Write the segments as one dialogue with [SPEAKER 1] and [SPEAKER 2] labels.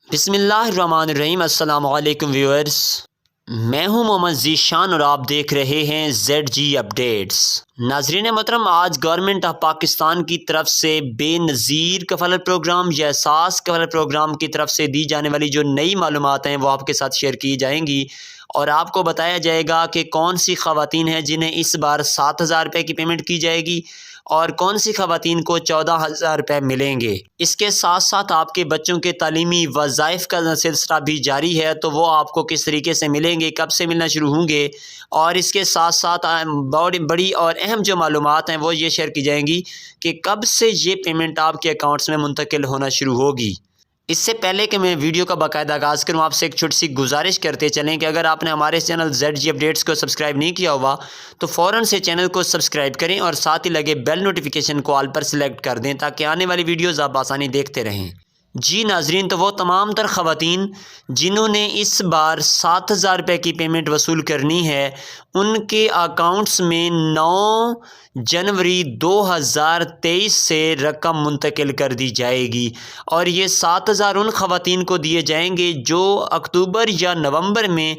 [SPEAKER 1] बिस्मिल्लाहिर्रहमानिर्रहीम। अस्सलाम वालेकुम व्यूअर्स, मैं हूं मोहम्मद ज़ीशान और आप देख रहे हैं ZG अपडेट्स। नाज़रीन मोहतरम, आज गवर्नमेंट ऑफ पाकिस्तान की तरफ से बेनज़ीर कफ़ालत प्रोग्राम या एहसास कफ़ालत प्रोग्राम की तरफ से दी जाने वाली जो नई मालूमात हैं वो आपके साथ शेयर की जाएंगी और आपको बताया जाएगा कि कौन सी ख़वातीन हैं जिन्हें इस बार 7,000 रुपये की पेमेंट की जाएगी और कौन सी ख़वातीन को 14,000 रुपये मिलेंगे। इसके साथ साथ आपके बच्चों के तालीमी वज़ाइफ का सिलसिला भी जारी है, तो वो आपको किस तरीके से मिलेंगे, कब से मिलना शुरू होंगे, और इसके साथ साथ बड़ी और अहम जो मालूमात हैं वो ये शेयर की जाएंगी कि कब से ये पेमेंट आपके अकाउंट्स में मुंतकिल होना शुरू होगी। इससे पहले कि मैं वीडियो का बाकायदा आगाज़ करूँ, आपसे एक छोटी सी गुजारिश करते चलें कि अगर आपने हमारे चैनल ZG अपडेट्स को सब्सक्राइब नहीं किया हुआ तो फ़ौरन से चैनल को सब्सक्राइब करें और साथ ही लगे बेल नोटिफिकेशन को ऑल पर सिलेक्ट कर दें ताकि आने वाली वीडियोज़ आप आसानी देखते रहें। जी नाजरीन, तो वो तमाम तर ख़वातीन जिन्होंने इस बार 7,000 रुपये की पेमेंट वसूल करनी है, उनके अकाउंट्स में 9 जनवरी 2023 से रकम मुंतकिल कर दी जाएगी और ये 7,000 उन ख़वातीन को दिए जाएंगे जो अक्टूबर या नवंबर में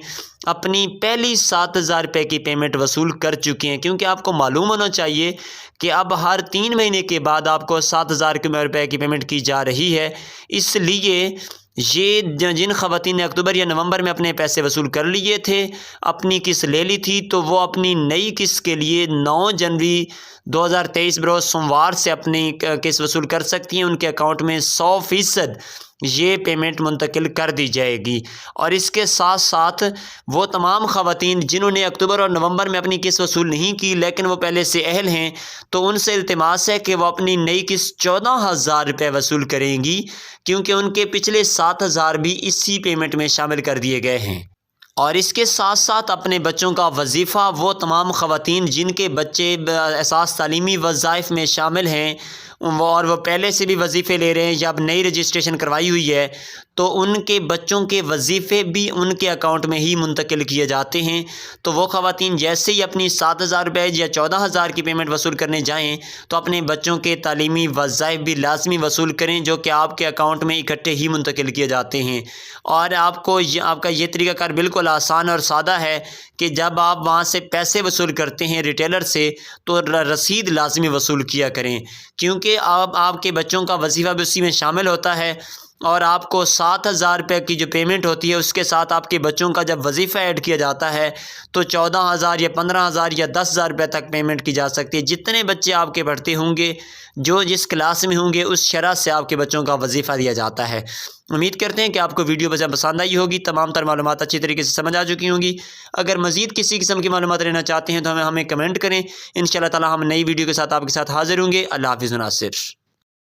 [SPEAKER 1] अपनी पहली 7,000 रुपये की पेमेंट वसूल कर चुके हैं। क्योंकि आपको मालूम होना चाहिए कि अब हर 3 महीने के बाद आपको 7,000 रुपये की पेमेंट की जा रही है। इसलिए ये जिन ख़वातीन ने अक्टूबर या नवंबर में अपने पैसे वसूल कर लिए थे, अपनी किस्त ले ली थी, तो वो अपनी नई किस्त के लिए 9 जनवरी 2023 बरोज़ सोमवार से अपनी किस्त वसूल कर सकती हैं। उनके अकाउंट में 100% ये पेमेंट मुंतकिल कर दी जाएगी। और इसके साथ साथ वो तमाम ख़वातीन जिन्होंने अक्टूबर और नवंबर में अपनी किस्त वसूल नहीं की लेकिन वो पहले से अहल हैं, तो उनसे इल्तिमास है कि वो अपनी नई किस्त 14,000 रुपये वसूल करेंगी, क्योंकि उनके पिछले 7,000 भी इसी पेमेंट में शामिल कर दिए गए हैं। और इसके साथ साथ अपने बच्चों का वजीफ़ा वो तमाम ख़वातीन जिनके बच्चे एहसास तालीमी वज़ाइफ में शामिल हैं और वो पहले से भी वजीफ़े ले रहे हैं या अब नई रजिस्ट्रेशन करवाई हुई है, तो उनके बच्चों के वजीफ़े भी उनके अकाउंट में ही मुंतकिल किए जाते हैं। तो वो ख़वातीन जैसे ही अपनी 7,000 रुपये या 14,000 की पेमेंट वसूल करने जाएँ तो अपने बच्चों के तालीमी वज़ाइफ भी लाजमी वसूल करें, जो कि आपके अकाउंट में इकट्ठे ही मुंतकिल किए जाते हैं। और आपका ये तरीक़ाकार बिल्कुल आसान और सादा है कि जब आप वहाँ से पैसे वसूल करते हैं रिटेलर से, तो रसीद लाजमी वसूल किया करें, क्योंकि आपके बच्चों का वजीफ़ा भी उसी में शामिल होता है। और आपको 7,000 रुपये की जो पेमेंट होती है उसके साथ आपके बच्चों का जब वजीफ़ा ऐड किया जाता है तो 14,000 या 15,000 या 10,000 रुपये तक पेमेंट की जा सकती है। जितने बच्चे आपके पढ़ते होंगे, जो जिस क्लास में होंगे, उस शरह से आपके बच्चों का वजीफ़ा दिया जाता है। उम्मीद करते हैं कि आपको वीडियो पसंद आई होगी, तमाम तर मालूमात अच्छी तरीके से समझ आ चुकी होंगी। अगर मज़ीद किसी किस्म की मालूमात लेना चाहते हैं तो हमें कमेंट करें। इंशाअल्लाह ताला हम नई वीडियो के साथ आपके साथ हाज़िर होंगे। अल्लाह हाफ़िज़ नासिर।